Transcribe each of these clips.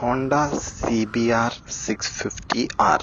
Honda CBR 650R.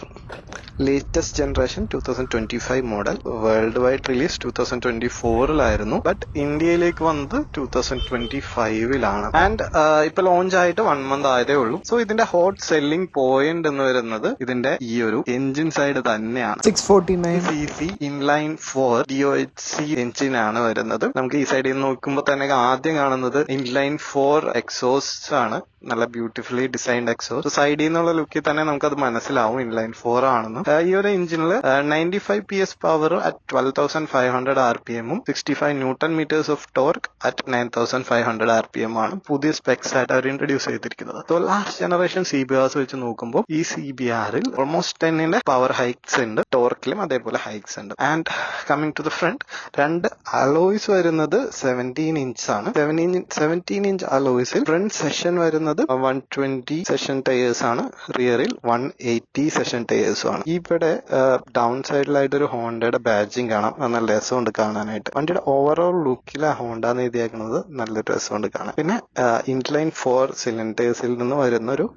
Latest generation 2025 model. World wide release 2024 but ഇന്ത്യയിലേക്ക് വന്നത് 2025 and ഇപ്പൊ launch ആയിട്ട് 1 മന്ത് ആയതേ ഉള്ളൂ. സോ ഇതിന്റെ ഹോട്ട് സെല്ലിംഗ് പോയിന്റ് എന്ന് വരുന്നത് ഇതിന്റെ ഈ ഒരു എഞ്ചിൻ സൈഡ് തന്നെയാണ്. 649cc ഇൻലൈൻ 4 DOHC എഞ്ചിൻ ആണ് വരുന്നത്. നമുക്ക് ഈ സൈഡിൽ നിന്ന് നോക്കുമ്പോൾ തന്നെ ആദ്യം കാണുന്നത് ഇൻലൈൻ 4 എക്സോസ്റ്റ് ആണ്. നല്ല ബ്യൂട്ടിഫുള്ളി ഡിസൈൻഡ് എക്സോസ്റ്റ്. സൈഡിൽ നിന്നുള്ള ലുക്കിൽ തന്നെ നമുക്കത് മനസ്സിലാവും ഇൻലൈൻ 4 ആണെന്ന്. ഈ ഒരു എഞ്ചിനിൽ 95 PS power at 12,500 RPM 65 newton metres of torque at 9,500 RPM ആണ് പുതിയ സ്പെക്സ് ആയിട്ട് അവർ ഇൻട്രൊഡ്യൂസ് ചെയ്തിരിക്കുന്നത്. സോ ലാസ്റ്റ് ജനറേഷൻ CBRs വെച്ച് നോക്കുമ്പോൾ ഈ CBRൽ ഓൾമോസ്റ്റ് 10ന്റെ പവർ ഹൈക്സ് ഉണ്ട്, ടോർക്കിലും അതേപോലെ ഹൈക്സ് ഉണ്ട്. And coming to the front, രണ്ട് അലോയ്സ് വരുന്നത് 17 ഇഞ്ച് ആണ്. 17 ഇഞ്ച് അലോയ്സിൽ ഫ്രണ്ട് സെഷൻ വരുന്നത് 120 സെഷൻ ടയേഴ്സ് ആണ്, റിയറിൽ 180 സെഷൻ ടയേഴ്സും ആണ്. ഇവിടെ ഡൗൺ സൈഡിലായിട്ട് ഒരു ഹോണ്ടയുടെ ബാഡ്ജിങ് കാണാം. അത് നല്ല രസമുണ്ട് കാണാനായിട്ട്. വണ്ടിയുടെ ഓവറോൾ ലുക്കിൽ ഹോണ്ട എന്ന് എഴുതിയേക്കുന്നത് നല്ലൊരു രസമുണ്ട് കാണാൻ. പിന്നെ ഇൻലൈൻ 4 സിലിണ്ടേഴ്സിൽ നിന്ന് വരുന്ന ഒരു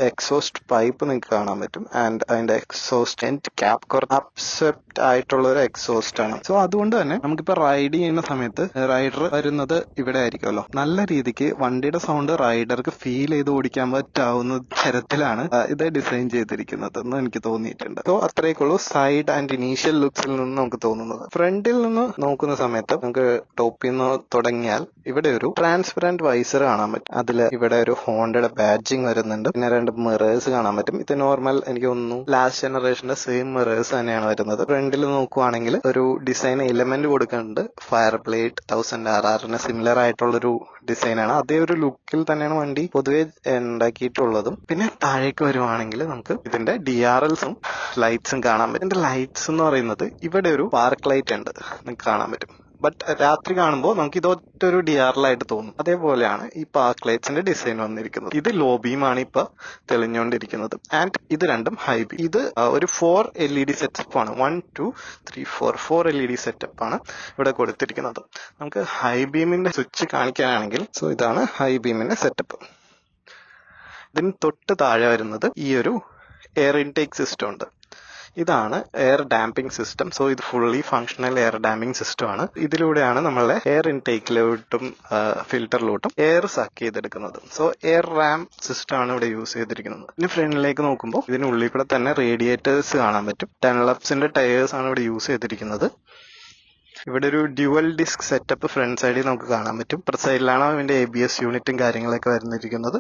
എക്സോസ്റ്റ് പൈപ്പ് നിങ്ങൾക്ക് കാണാൻ പറ്റും. ആൻഡ് അതിന്റെ എക്സോസ്റ്റ് എൻഡ് ക്യാപ്പ് കുറച്ച് അപ്സെപ്റ്റ് ആയിട്ടുള്ള ഒരു എക്സോസ്റ്റ് ആണ്. സോ അതുകൊണ്ട് തന്നെ നമുക്കിപ്പോ റൈഡ് ചെയ്യുന്ന സമയത്ത് റൈഡർ വരുന്നത് ഇവിടെ ആയിരിക്കുമല്ലോ. നല്ല രീതിക്ക് വണ്ടിയുടെ സൗണ്ട് റൈഡർക്ക് ഫീൽ ചെയ്ത് ഓടിക്കാൻ പറ്റാവുന്ന തരത്തിലാണ് ഇത് ഡിസൈൻ ചെയ്തിരിക്കുന്നത് എന്ന് എനിക്ക് തോന്നിയിട്ടുണ്ട്. സോ അത്രയൊക്കെയുള്ളൂ സൈഡ് ആൻഡ് ഇനീഷ്യൽ ലുക്സിൽ നിന്ന് നമുക്ക് തോന്നുന്നത്. ഫ്രണ്ടിൽ നിന്ന് നോക്കുന്ന സമയത്ത് നമുക്ക് ടോപ്പിൽ നിന്ന് തുടങ്ങിയാൽ ഇവിടെ ഒരു ട്രാൻസ്പെറന്റ് വൈസർ കാണാൻ പറ്റും. അതില് ഇവിടെ ഒരു ഹോണ്ടയുടെ ബാഡ്ജിങ് വരുന്നുണ്ട്. പിന്നെ 2 മിറേഴ്സ് കാണാൻ പറ്റും. ഇത് നോർമൽ എനിക്ക് തോന്നുന്നു ലാസ്റ്റ് ജനറേഷന്റെ സെയിം മിറേഴ്സ് തന്നെയാണ് വരുന്നത്. ഫ്രണ്ടിൽ നോക്കുവാണെങ്കിൽ ഒരു ഡിസൈൻ എലമെന്റ് കൊടുക്കുന്നുണ്ട്. ഫയർ ബ്ലേഡ് 1000RR സിമിലർ ആയിട്ടുള്ളൊരു ഡിസൈനാണ്. അതേ ഒരു ലുക്കിൽ തന്നെയാണ് വണ്ടി പൊതുവെ ഉണ്ടാക്കിയിട്ടുള്ളതും. പിന്നെ താഴേക്ക് വരുവാണെങ്കിൽ നമുക്ക് ഇതിന്റെ DRLസും ലൈറ്റ്സും കാണാൻ പറ്റും. ഇതിന്റെ ലൈറ്റ്സ് എന്ന് പറയുന്നത് ഇവിടെ ഒരു പാർക്ക് ലൈറ്റ് ഉണ്ട്, നിങ്ങൾക്ക് കാണാൻ പറ്റും. ബട്ട് രാത്രി കാണുമ്പോൾ നമുക്ക് ഇതൊറ്റൊരു DRL ആയിട്ട് തോന്നും. അതേപോലെയാണ് ഈ പാർക്ക് ലൈറ്റ്സിന്റെ ഡിസൈൻ വന്നിരിക്കുന്നത്. ഇത് ലോ ബീമാണ് ഇപ്പൊ തെളിഞ്ഞുകൊണ്ടിരിക്കുന്നത്. ആൻഡ് ഇത് രണ്ടും ഹൈ ബീം. ഇത് ഒരു 4 LED സെറ്റപ്പ് ആണ്. 1 2 3 4 LED സെറ്റപ്പ് ആണ് ഇവിടെ കൊടുത്തിരിക്കുന്നത്. നമുക്ക് ഹൈ ബീമിന്റെ സ്വിച്ച് കാണിക്കാനാണെങ്കിൽ സോ ഇതാണ് ഹൈ ബീമിന്റെ സെറ്റപ്പ്. ഇതിന് തൊട്ട് താഴെ വരുന്നത് ഈ ഒരു എയർ ഇൻടേക്ക് സിസ്റ്റം ഉണ്ട്. ഇതാണ് എയർ ഡാമ്പിംഗ് സിസ്റ്റം. സോ ഇത് fully functional air damping system ആണ്. ഇതിലൂടെയാണ് നമ്മളെ എയർ ഇൻടേക്കിലോട്ടും ഫിൽറ്ററിലോട്ടും എയർ സക്ക് ചെയ്തെടുക്കുന്നത്. സോ എയർ റാം സിസ്റ്റം ആണ് ഇവിടെ യൂസ് ചെയ്തിരിക്കുന്നത്. ഇനി ഫ്രണ്ടിലേക്ക് നോക്കുമ്പോൾ ഇതിനുള്ളിൽ കൂടെ തന്നെ റേഡിയേറ്റേഴ്സ് കാണാൻ പറ്റും. ഡൺലപ്സിന്റെ ടയേഴ്സ് ആണ് ഇവിടെ യൂസ് ചെയ്തിരിക്കുന്നത്. ഇവിടെ ഒരു ഡ്യുവൽ ഡിസ്ക് സെറ്റപ്പ് ഫ്രണ്ട് സൈഡിൽ നമുക്ക് കാണാൻ പറ്റും. ഇപ്പുറത്തെ സൈഡിലാണ് അതിന്റെ ABS യൂണിറ്റും കാര്യങ്ങളൊക്കെ വരുന്നിരിക്കുന്നത്.